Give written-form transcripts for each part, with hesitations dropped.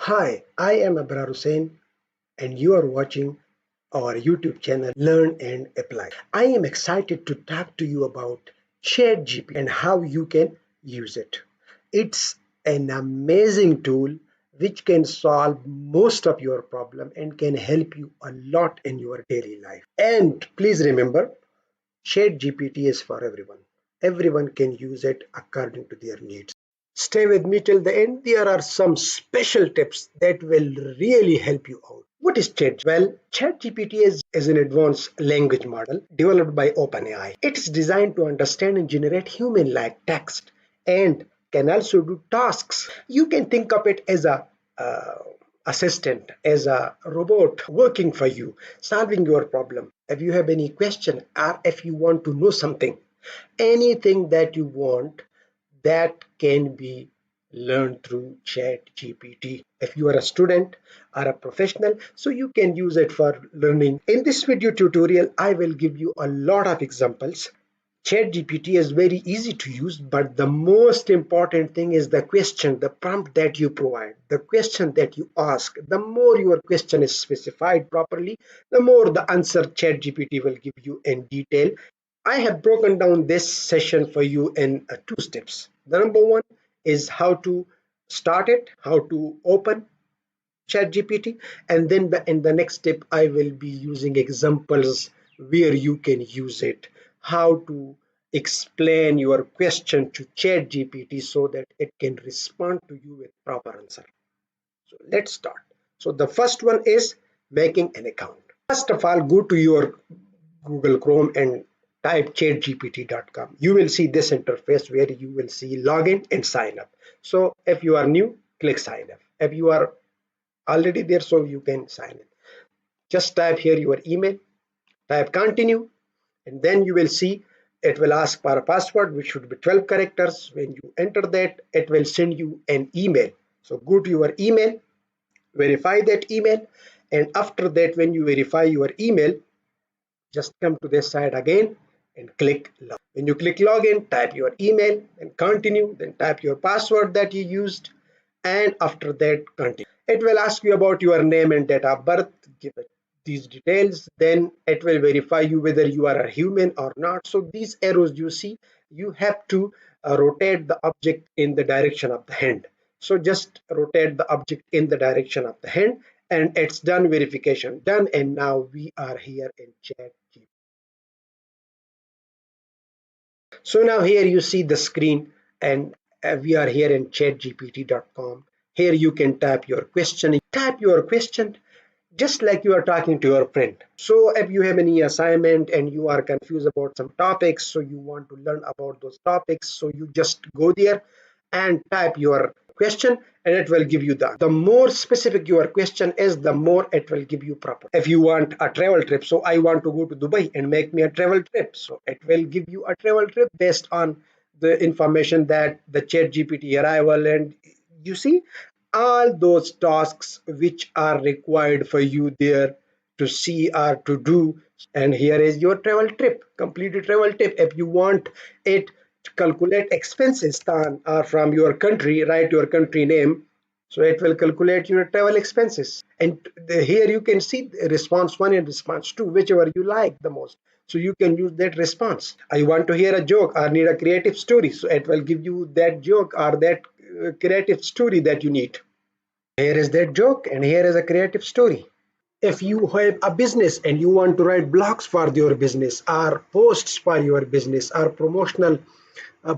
Hi, I am Abrar Hussain and you are watching our YouTube channel Learn and Apply. I am excited to talk to you about ChatGPT and how you can use it. It's an amazing tool which can solve most of your problem and can help you a lot in your daily life. And please remember, ChatGPT is for everyone. Everyone can use it according to their needs. Stay with me till the end. There are some special tips that will really help you out. What is ChatGPT? Well, ChatGPT is an advanced language model developed by OpenAI. It is designed to understand and generate human-like text and can also do tasks. You can think of it as a uh, assistant, as a robot working for you, solving your problem. If you have any question or if you want to know something, anything that you want, that can be learned through ChatGPT. If you are a student or a professional, so you can use it for learning. In this video tutorial, I will give you a lot of examples. ChatGPT is very easy to use, but the most important thing is the question, the prompt that you provide, the question that you ask. The more your question is specified properly, the more the answer ChatGPT will give you in detail. I have broken down this session for you in two steps. The number one is how to start it, how to open ChatGPT, and then in the next step, I will be using examples where you can use it, how to explain your question to ChatGPT so that it can respond to you with proper answer. So let's start. So the first one is making an account. First of all, go to your Google Chrome and type chatgpt.com. You will see this interface where you will see login and sign up. So if you are new, click sign up. If you are already there, so you can sign in. Just type here your email, type continue, and then you will see it will ask for a password which should be 12 characters. When you enter that, it will send you an email. So go to your email, verify that email, and after that, when you verify your email, just come to this side again and click login. When you click login, type your email and continue, then type your password that you used, and after that, continue. It will ask you about your name and date of birth. Give it these details, then it will verify you whether you are a human or not. So these arrows you see, you have to rotate the object in the direction of the hand. So just rotate the object in the direction of the hand, and it's done. Verification done, and now we are here in ChatGPT. So now here you see the screen, and we are here in chatgpt.com. Here you can type your question. Type your question just like you are talking to your friend. So if you have any assignment and you are confused about some topics, so you want to learn about those topics, so you just go there and type your question, and it will give you the more specific your question is, the more it will give you proper. If you want a travel trip, so I want to go to Dubai and make me a travel trip, so it will give you a travel trip based on the information that the chat gpt arrival, and you see all those tasks which are required for you there to see or to do. And here is your travel trip, completed travel trip. If you want it to calculate expenses or from your country, write your country name, so it will calculate your travel expenses. And here you can see response 1 and response 2, whichever you like the most, so you can use that response. I want to hear a joke or need a creative story, so it will give you that joke or that creative story that you need. Here is that joke, and here is a creative story. If you have a business and you want to write blogs for your business, or posts for your business, or promotional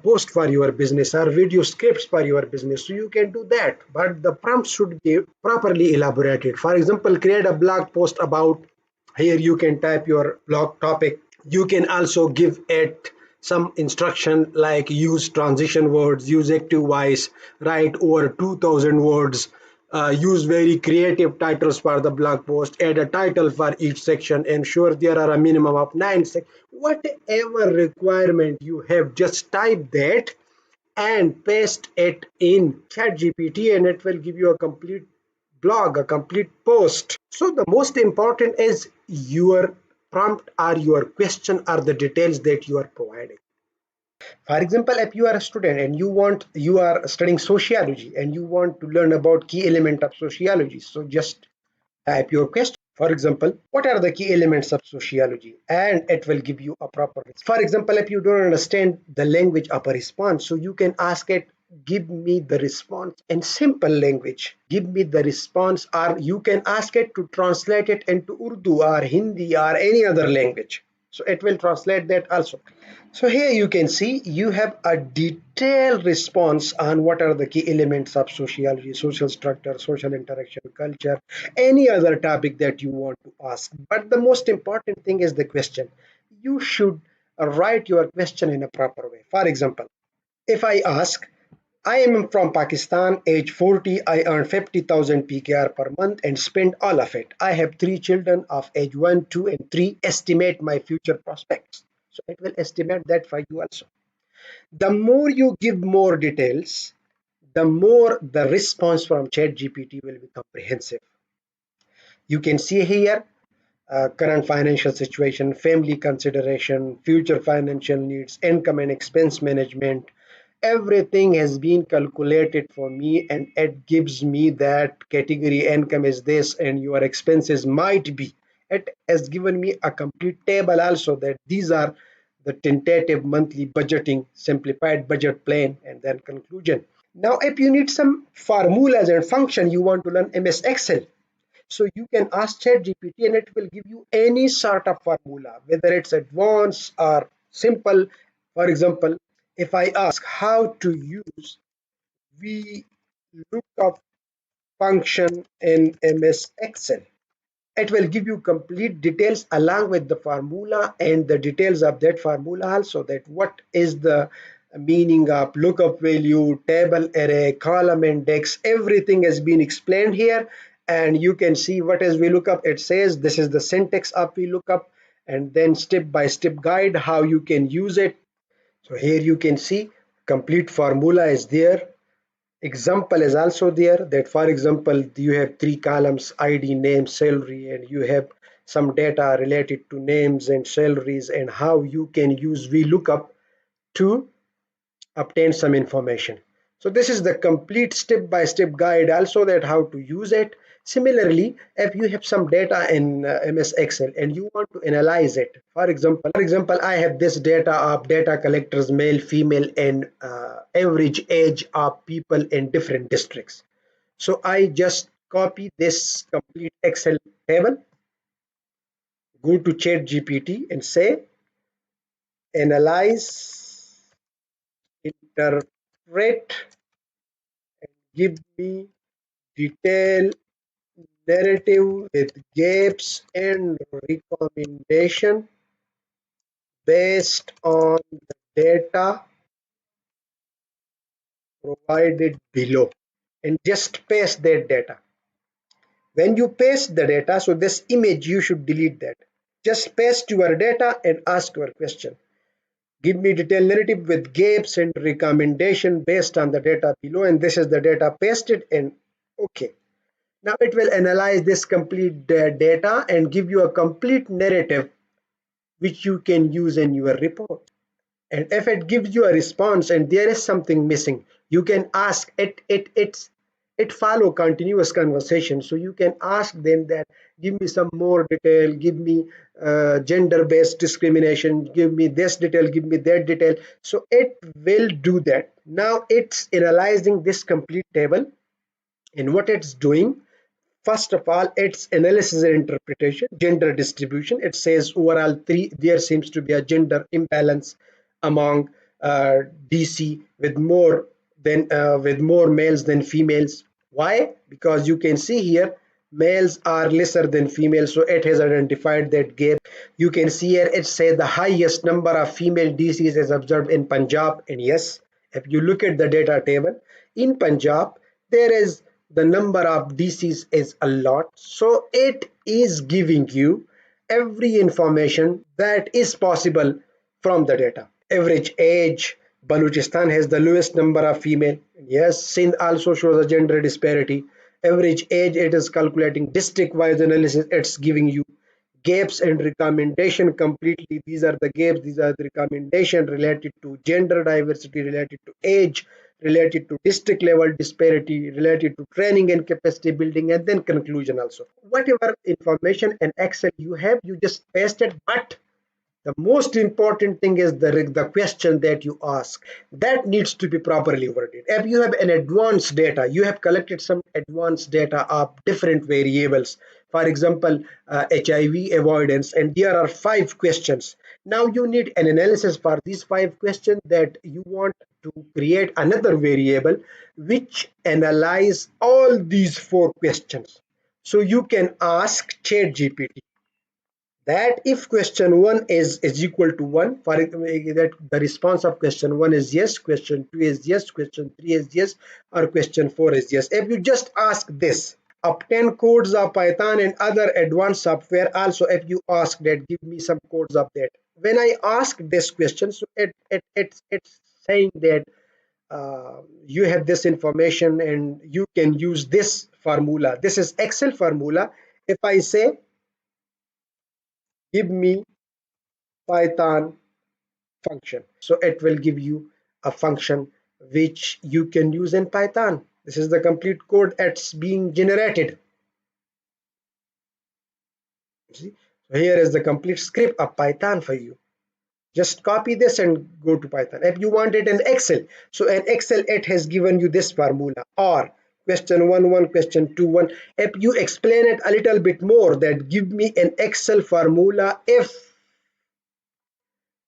post for your business, or video scripts for your business, so you can do that, but the prompt should be properly elaborated. For example, create a blog post about, here you can type your blog topic. You can also give it some instruction like use transition words, use active voice, write over 2000 words, use very creative titles for the blog post, add a title for each section, ensure there are a minimum of 9 sections. Whatever requirement you have, just type that and paste it in ChatGPT, and it will give you a complete blog, a complete post. So the most important is your prompt or your question or the details that you are providing. For example, if you are a student and you are studying sociology and you want to learn about key element of sociology, so just type your question. For example, what are the key elements of sociology? And it will give you a proper response. For example, if you don't understand the language of a response, so you can ask it, give me the response in simple language. Give me the response, or you can ask it to translate it into Urdu or Hindi or any other language. So it will translate that also. So here you can see you have a detailed response on what are the key elements of sociology, social structure, social interaction, culture, any other topic that you want to ask. But the most important thing is the question. You should write your question in a proper way. For example, if I ask, I am from Pakistan, age 40, I earn 50,000 PKR per month and spend all of it. I have three children of age 1, 2, and 3. Estimate my future prospects. So it will estimate that for you also. The more you give more details, the more the response from ChatGPT will be comprehensive. You can see here current financial situation, family consideration, future financial needs, income and expense management. Everything has been calculated for me and it gives me that category income is this and your expenses might be. It has given me a complete table also that these are the tentative monthly budgeting, simplified budget plan, and then conclusion. Now, if you need some formulas and function, you want to learn MS Excel, so you can ask ChatGPT and it will give you any sort of formula, whether it's advanced or simple. For example, if I ask how to use VLOOKUP function in MS Excel, it will give you complete details along with the formula and the details of that formula also, that what is the meaning of lookup value, table array, column index. Everything has been explained here, and you can see what is VLOOKUP. It says this is the syntax of VLOOKUP, and then step by step guide how you can use it. So here you can see complete formula is there. Example is also there, that for example you have three columns: ID, name, salary, and you have some data related to names and salaries and how you can use VLOOKUP to obtain some information. So this is the complete step-by-step guide also, that how to use it. Similarly, if you have some data in MS Excel and you want to analyze it, for example, I have this data of data collectors, male, female, and average age of people in different districts. So I just copy this complete Excel table, go to ChatGPT and say, analyze, interpret, give me detailed narrative with gaps and recommendation based on the data provided below, and just paste that data. When you paste the data, so this image you should delete that. Just paste your data and ask your question. Give me detailed narrative with gaps and recommendation based on the data below, and this is the data pasted, and okay. Now it will analyze this complete data and give you a complete narrative which you can use in your report. And if it gives you a response and there is something missing, you can ask it follow continuous conversation. So you can ask them that give me some more detail, give me gender-based discrimination, give me this detail, give me that detail. So it will do that. Now it's analyzing this complete table, and what it's doing, first of all, its analysis and interpretation, gender distribution. It says overall there seems to be a gender imbalance among DC with more males than females. Why? Because you can see here males are lesser than females, so it has identified that gap. You can see here it says the highest number of female DCs is observed in Punjab, and yes, if you look at the data table in Punjab, there is the number of DCs is a lot, so it is giving you every information that is possible from the data. Average age, Balochistan has the lowest number of female. Yes, Sindh also shows a gender disparity. Average age, it is calculating district wise analysis, it's giving you gaps and recommendation completely. These are the gaps, these are the recommendation related to gender diversity, related to age, related to district level disparity, related to training and capacity building, and then conclusion also. Whatever information and Excel you have, you just paste it, but the most important thing is the question that you ask. That needs to be properly worded. If you have an advanced data, you have collected some advanced data of different variables. For example, HIV avoidance, and there are 5 questions. Now you need an analysis for these 5 questions that you want to create another variable which analyze all these 4 questions. So you can ask ChatGPT that if question 1 is equal to 1, for that the response of question 1 is yes, question 2 is yes, question 3 is yes, or question 4 is yes. If you just ask this, obtain codes of Python and other advanced software, also if you ask that give me some codes of that, when I ask this question, so it's saying that you have this information and you can use this formula. This is Excel formula. If I say give me Python function. So it will give you a function which you can use in Python. This is the complete code that's being generated. See? So here is the complete script of Python for you. Just copy this and go to Python. If you want it in Excel, so in Excel it has given you this formula, or question 1 1, question 2 1. If you explain it a little bit more, that give me an Excel formula if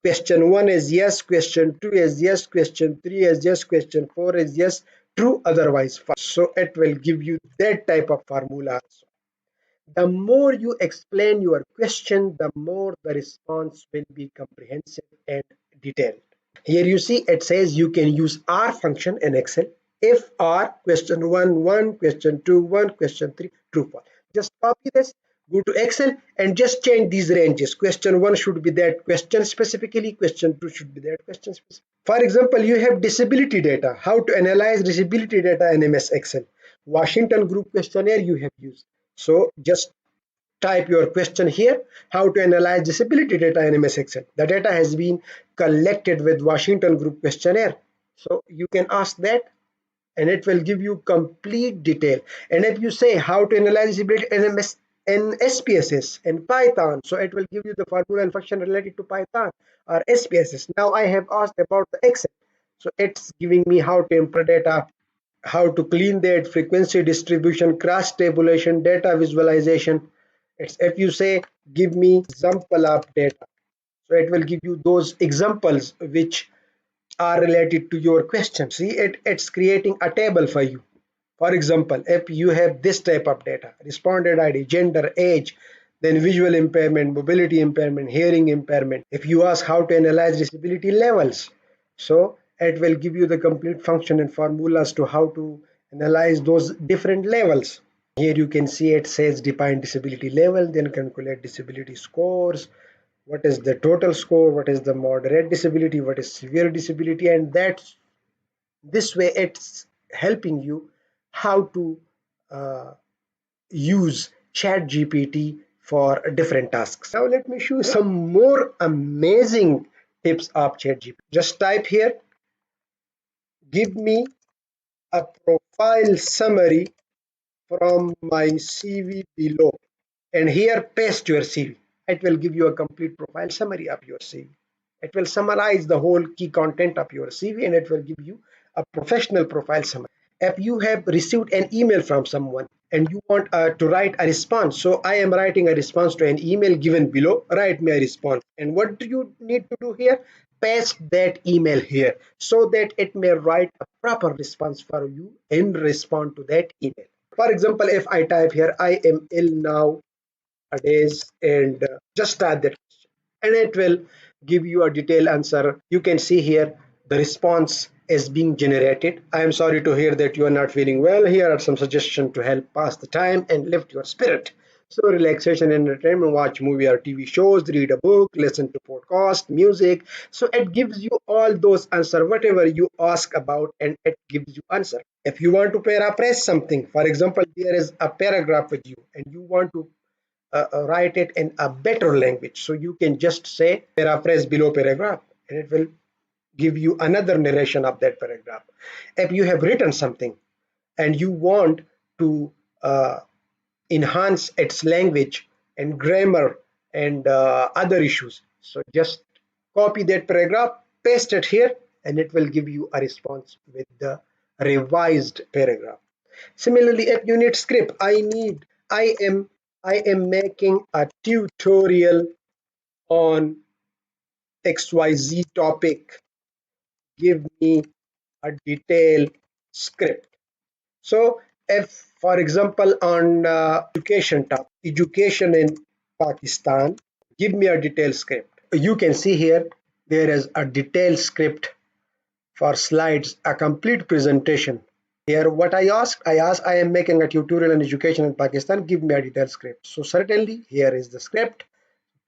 question 1 is yes, question 2 is yes, question 3 is yes, question 4 is yes, true, otherwise false. So it will give you that type of formula. The more you explain your question, the more the response will be comprehensive and detailed. Here you see it says you can use R function in Excel. If R, question 1 1, question 2 1, question 3 true false. Just copy this, go to Excel and just change these ranges. Question 1 should be that question specifically, question 2 should be that question specifically. For example, you have disability data. How to analyze disability data in MS Excel. Washington Group questionnaire you have used. So just type your question here, how to analyze disability data in MS Excel. The data has been collected with Washington Group questionnaire. So you can ask that and it will give you complete detail. And if you say how to analyze disability in MS in SPSS in Python, so it will give you the formula and function related to Python or SPSS. Now I have asked about the Excel. So it's giving me how to input data, how to clean that, frequency distribution, cross tabulation, data visualization. It's if you say give me example of data, so it will give you those examples which are related to your question. See, it's creating a table for you. For example, if you have this type of data, respondent ID, gender, age, then visual impairment, mobility impairment, hearing impairment. If you ask how to analyze disability levels, so it will give you the complete function and formulas to how to analyze those different levels. Here you can see it says define disability level, then calculate disability scores, what is the total score, what is the moderate disability, what is severe disability, and that's this way it's helping you how to uh, use ChatGPT for different tasks. Now let me show you some more amazing tips of ChatGPT. Just type here, give me a profile summary from my CV below, and here paste your CV. It will give you a complete profile summary of your CV. It will summarize the whole key content of your CV and it will give you a professional profile summary. If you have received an email from someone and you want to write a response, so I am writing a response to an email given below, write me a response. And what do you need to do here? Paste that email here so that it may write a proper response for you in response to that email. For example, if I type here, I am ill now days, and just type that question and it will give you a detailed answer. You can see here the response is being generated. I am sorry to hear that you are not feeling well. Here are some suggestions to help pass the time and lift your spirit. So relaxation and entertainment, watch movie or TV shows, read a book, listen to podcast, music. So it gives you all those answer, whatever you ask about, and it gives you answer. If you want to paraphrase something, for example, there is a paragraph with you and you want to write it in a better language. So you can just say paraphrase below paragraph, and it will give you another narration of that paragraph. If you have written something and you want to enhance its language and grammar and other issues, so just copy that paragraph, paste it here, and it will give you a response with the revised paragraph. Similarly, if you need script, I am making a tutorial on XYZ topic. Give me a detailed script. So, if for example on education topic, education in Pakistan, give me a detailed script. You can see here there is a detailed script for slides, a complete presentation. Here, what I am making a tutorial on education in Pakistan. Give me a detailed script. So certainly, here is the script.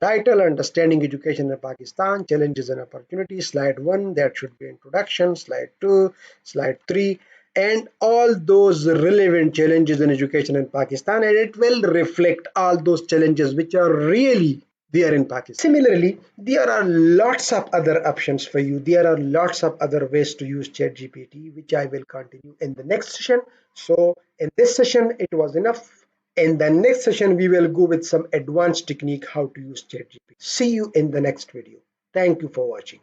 Title: Understanding Education in Pakistan, Challenges and Opportunities. Slide 1, that should be introduction. Slide 2, slide 3, and all those relevant challenges in education in Pakistan, and it will reflect all those challenges which are really there in Pakistan. Similarly, there are lots of other options for you. There are lots of other ways to use ChatGPT, which I will continue in the next session. So in this session, it was enough. In the next session, we will go with some advanced technique how to use ChatGPT. See you in the next video. Thank you for watching.